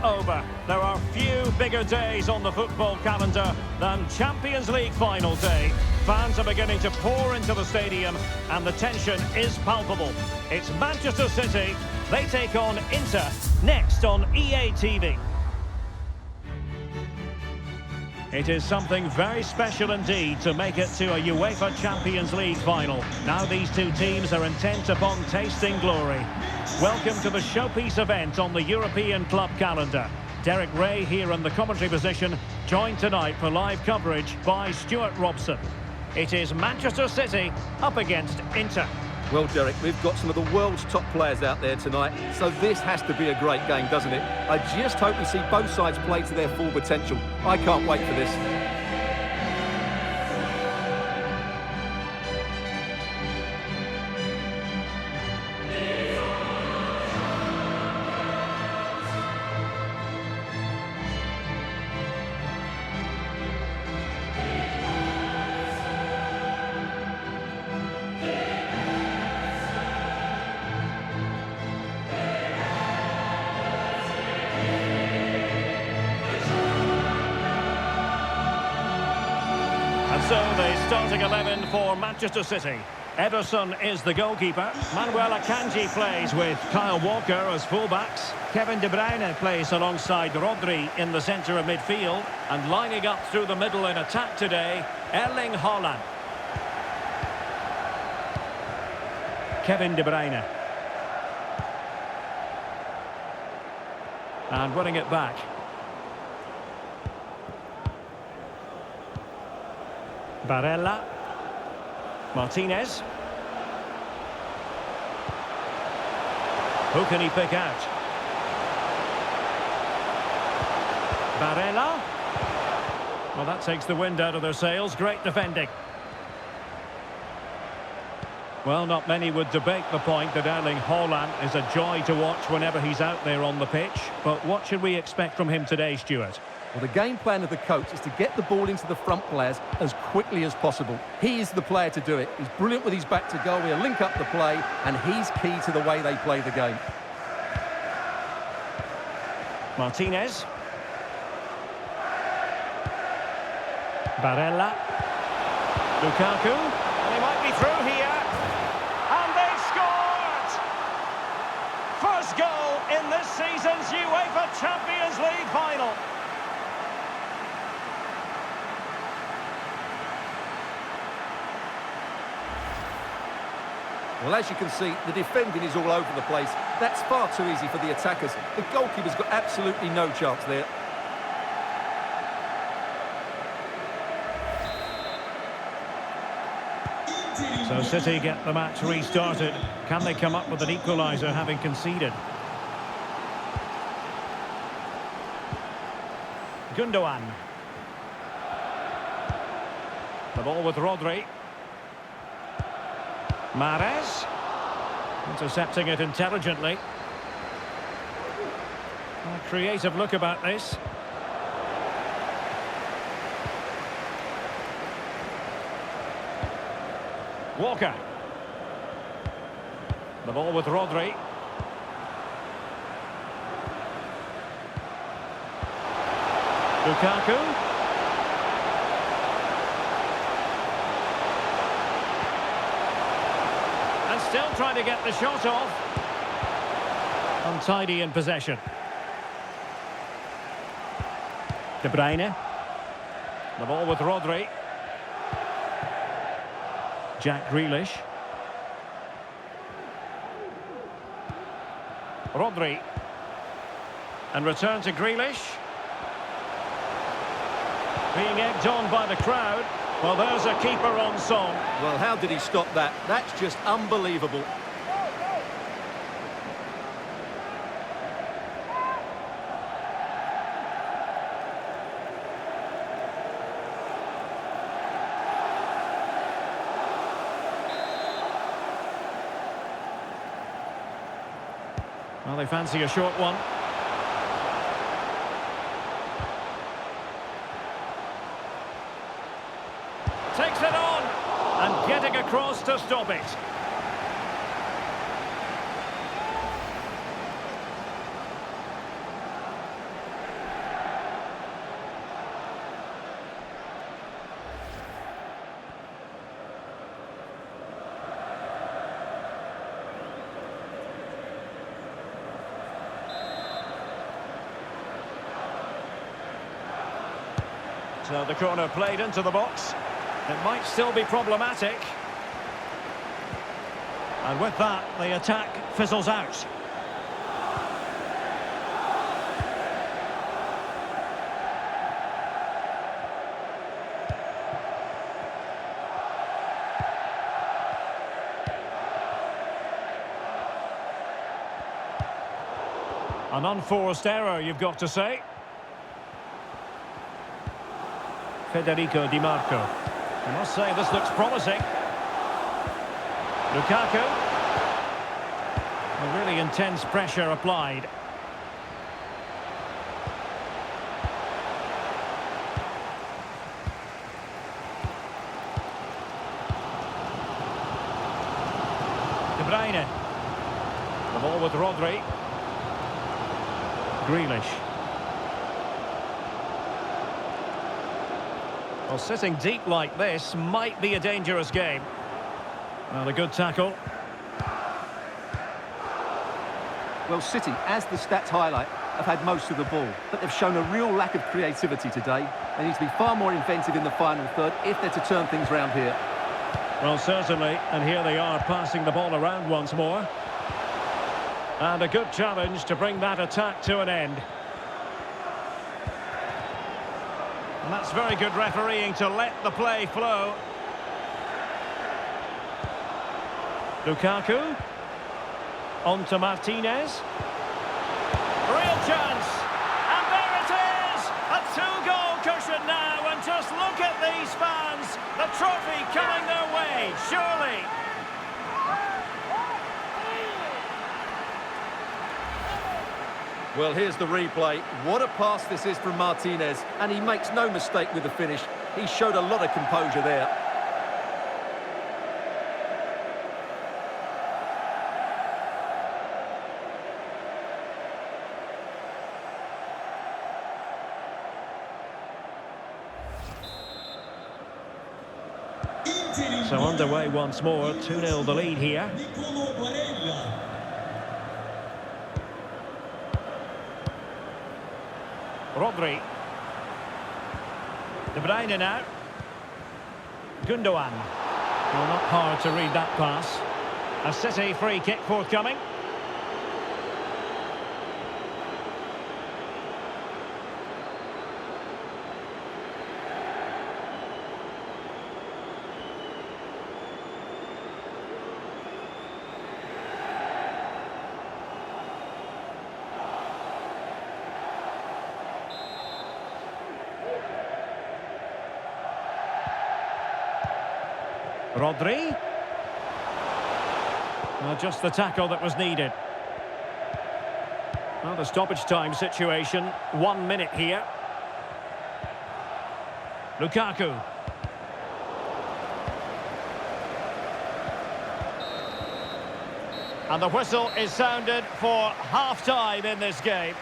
over. There are few bigger days on the football calendar than Champions League final day. Fans are beginning to pour into the stadium and the tension is palpable. It's Manchester City. They take on Inter next on EA TV. It is something very special indeed to make it to a UEFA Champions League final. Now these two teams are intent upon tasting glory. Welcome to the showpiece event on the European club calendar. Derek Ray here in the commentary position, joined tonight for live coverage by Stuart Robson. It is Manchester City up against Inter. Well, Derek, we've got some of the world's top players out there tonight, so this has to be a great game, doesn't it? I just hope we see both sides play to their full potential. I can't wait for this. So the starting 11 for Manchester City. Ederson is the goalkeeper. Manuel Akanji plays with Kyle Walker as fullbacks. Kevin De Bruyne plays alongside Rodri in the centre of midfield. And lining up through the middle in attack today, Erling Haaland. Kevin De Bruyne. And winning it back. Barella, Martinez. Who can he pick out? Barella. Well, that takes the wind out of their sails. Great defending. Well, not many would debate the point that Erling Haaland is a joy to watch whenever he's out there on the pitch. But what should we expect from him today, Stuart? Well, the game plan of the coach is to get the ball into the front players as quickly as possible. He is the player to do it. He's brilliant with his back to goal. He'll link up the play, and he's key to the way they play the game. Martinez. Barella. Lukaku. And he might be through here. And they've scored! First goal in this season's UEFA Champions League final. Well, as you can see, the defending is all over the place. That's far too easy for the attackers. The goalkeeper's got absolutely no chance there. So City get the match restarted. Can they come up with an equaliser having conceded? Gundogan. The ball with Rodri. Mahrez. Intercepting it intelligently. A creative look about this. Walker. The ball with Rodri. Lukaku. And still trying to get the shot off. Untidy in possession. De Bruyne. The ball with Rodri. Jack Grealish. Rodri. And return to Grealish. Being egged on by the crowd. Well, there's a keeper on song. Well, how did he stop that? That's just unbelievable. Well, they fancy a short one. Takes it on and getting across to stop it. So the corner played into the box. It might still be problematic. And with that, the attack fizzles out. An unforced error, you've got to say. Federico Di Marco. I must say, this looks promising. Lukaku. A really intense pressure applied. De Bruyne. The ball with Rodri. Grealish. Well, sitting deep like this might be a dangerous game. Well, a good tackle. Well, City, as the stats highlight, have had most of the ball, but they've shown a real lack of creativity today. They need to be far more inventive in the final third if they're to turn things round here. Well, certainly, and here they are passing the ball around once more. And a good challenge to bring that attack to an end. And that's very good refereeing to let the play flow. Lukaku. On to Martinez. Real chance. And there it is! A two-goal cushion now. And just look at these fans. The trophy coming their way, surely. Well, here's the replay. What a pass this is from Martinez, and he makes no mistake with the finish. He showed a lot of composure there. So underway once more, 2-0 the lead here. Rodri. De Bruyne now. Gundogan. Well, not hard to read that pass. A City free kick forthcoming. Rodri. Well, just the tackle that was needed. Well, the stoppage time situation, 1 minute here. Lukaku. And the whistle is sounded for half-time in this game.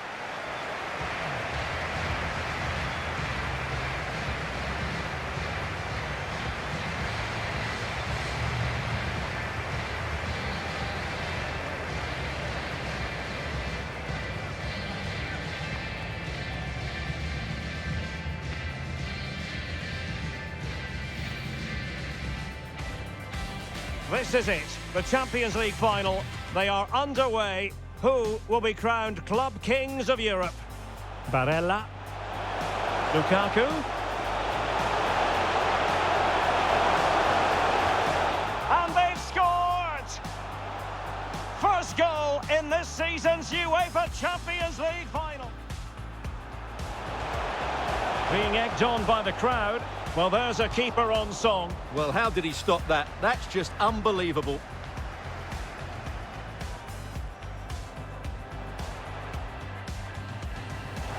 This is it, the Champions League final. They are underway. Who will be crowned Club Kings of Europe? Barella. Lukaku. And they've scored! First goal in this season's UEFA Champions League final. Being egged on by the crowd. Well, there's a keeper on song. Well, how did he stop that? That's just unbelievable.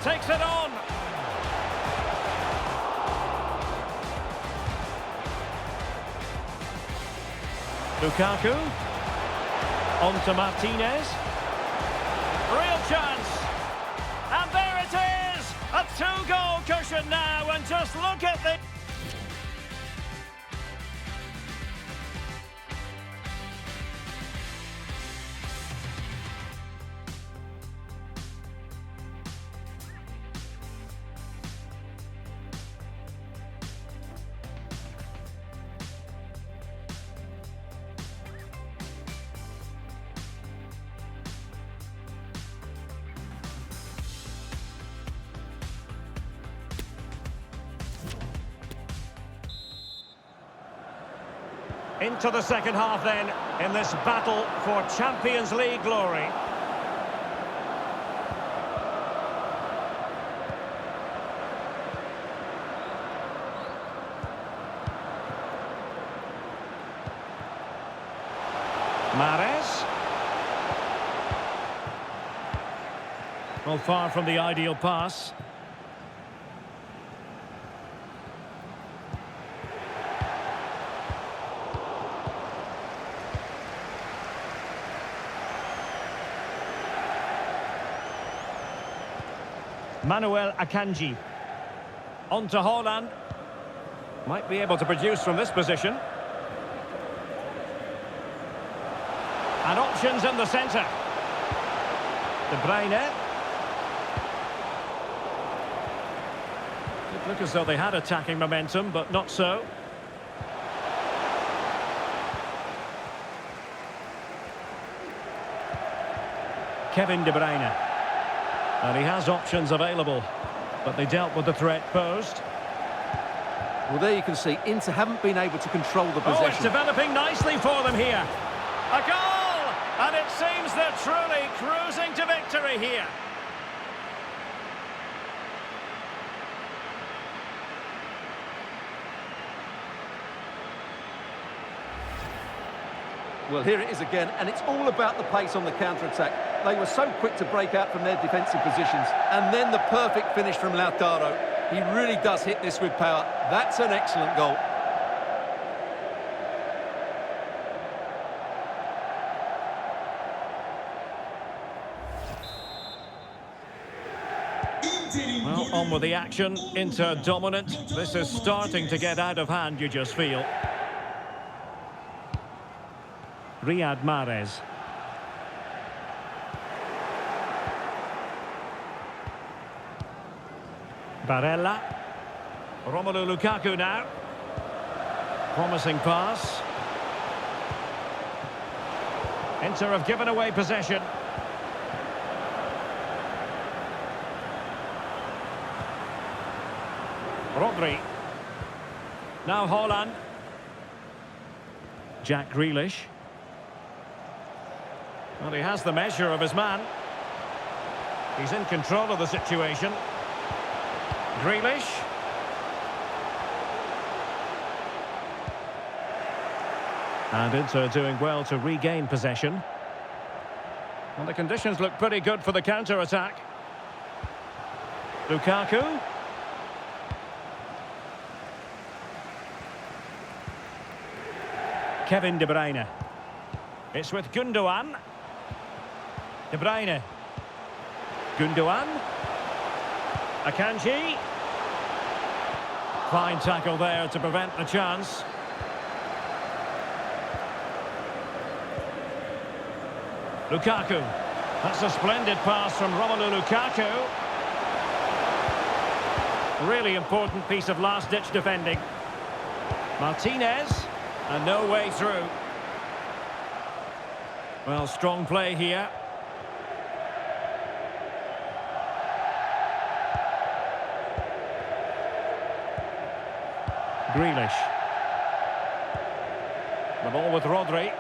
Takes it on. Lukaku. On to Martinez. Real chance. And there it is! A two-goal cushion now, and just look at the... Into the second half then, in this battle for Champions League glory. Mahrez. Well, far from the ideal pass. Manuel Akanji. On to Haaland. Might be able to produce from this position. And options in the centre. De Bruyne. It looked as though they had attacking momentum, but not so. Kevin De Bruyne. And he has options available, but they dealt with the threat posed. Well, there you can see, Inter haven't been able to control the possession. Oh, it's developing nicely for them here. A goal! And it seems they're truly cruising to victory here. Well, here it is again, and it's all about the pace on the counter-attack. They were so quick to break out from their defensive positions, and then the perfect finish from Lautaro. He really does hit this with power. That's an excellent goal. Well, on with the action. Inter dominant. This is starting to get out of hand, you just feel. Riyad Mahrez. Barella. Romelu Lukaku now. Promising pass. Inter have given away possession. Rodri. Now Haaland. Jack Grealish. Well, he has the measure of his man. He's in control of the situation. Grealish. And Inter doing well to regain possession. Well, the conditions look pretty good for the counter-attack. Lukaku. Kevin De Bruyne. It's with Gundogan. De Bruyne. Gundogan. Akanji. Fine tackle there to prevent the chance. Lukaku. That's a splendid pass from Romelu Lukaku. Really important piece of last-ditch defending. Martinez. And no way through. Well, strong play here. Grealish. The ball with Rodri.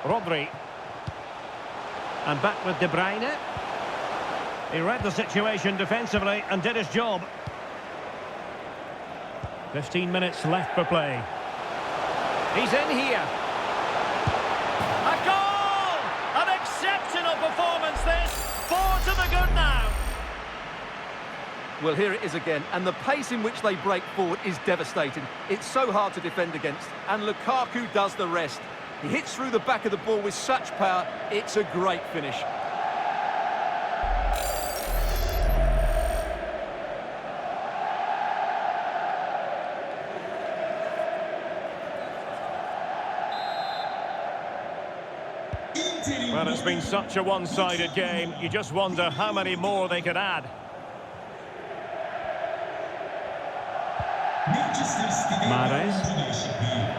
Rodri. And back with De Bruyne. He read the situation defensively and did his job. 15 minutes left for play. He's in here. A goal! An exceptional performance this. 4 to the good now. Well, here it is again, and the pace in which they break forward is devastating. It's so hard to defend against, and Lukaku does the rest. He hits through the back of the ball with such power. It's a great finish. Well, it's been such a one-sided game. You just wonder how many more they could add. Mahrez.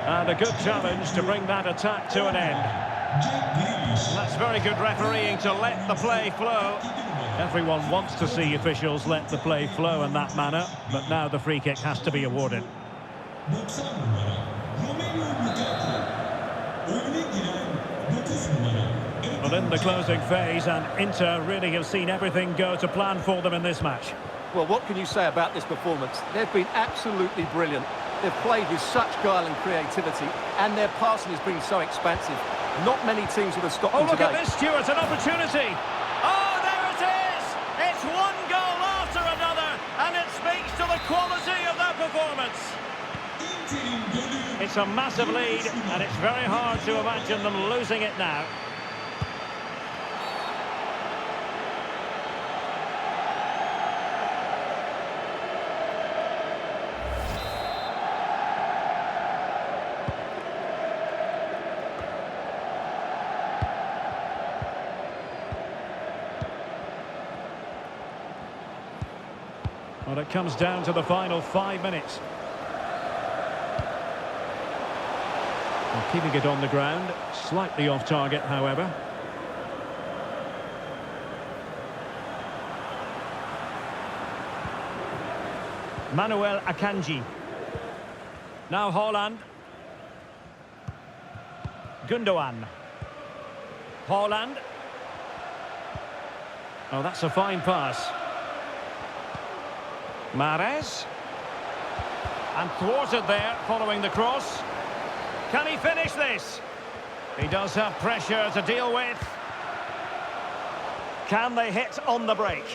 And a good challenge to bring that attack to an end. That's very good refereeing to let the play flow. Everyone wants to see officials let the play flow in that manner, but now the free kick has to be awarded. Well, in the closing phase, and Inter really have seen everything go to plan for them in this match. Well, what can you say about this performance? They've been absolutely brilliant. They've played with such guile and creativity, and their passing has been so expansive. Not many teams would have stopped them today. Oh, look at this, Stuart, an opportunity. Oh, there it is! It's one goal after another, and it speaks to the quality of their performance. It's a massive lead, and it's very hard to imagine them losing it now. Well, it comes down to the final 5 minutes. Well, keeping it on the ground, slightly off target, however. Manuel Akanji. Now Haaland. Gundogan. Haaland. Oh, that's a fine pass. Mahrez. And thwarted there, following the cross. Can he finish this? He does have pressure to deal with. Can they hit on the break?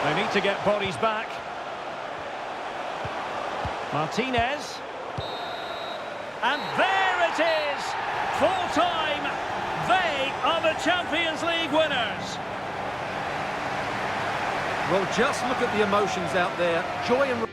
They need to get bodies back. Martinez. And there it is! Full time! They are the Champions League winners! Well, just look at the emotions out there. Joy and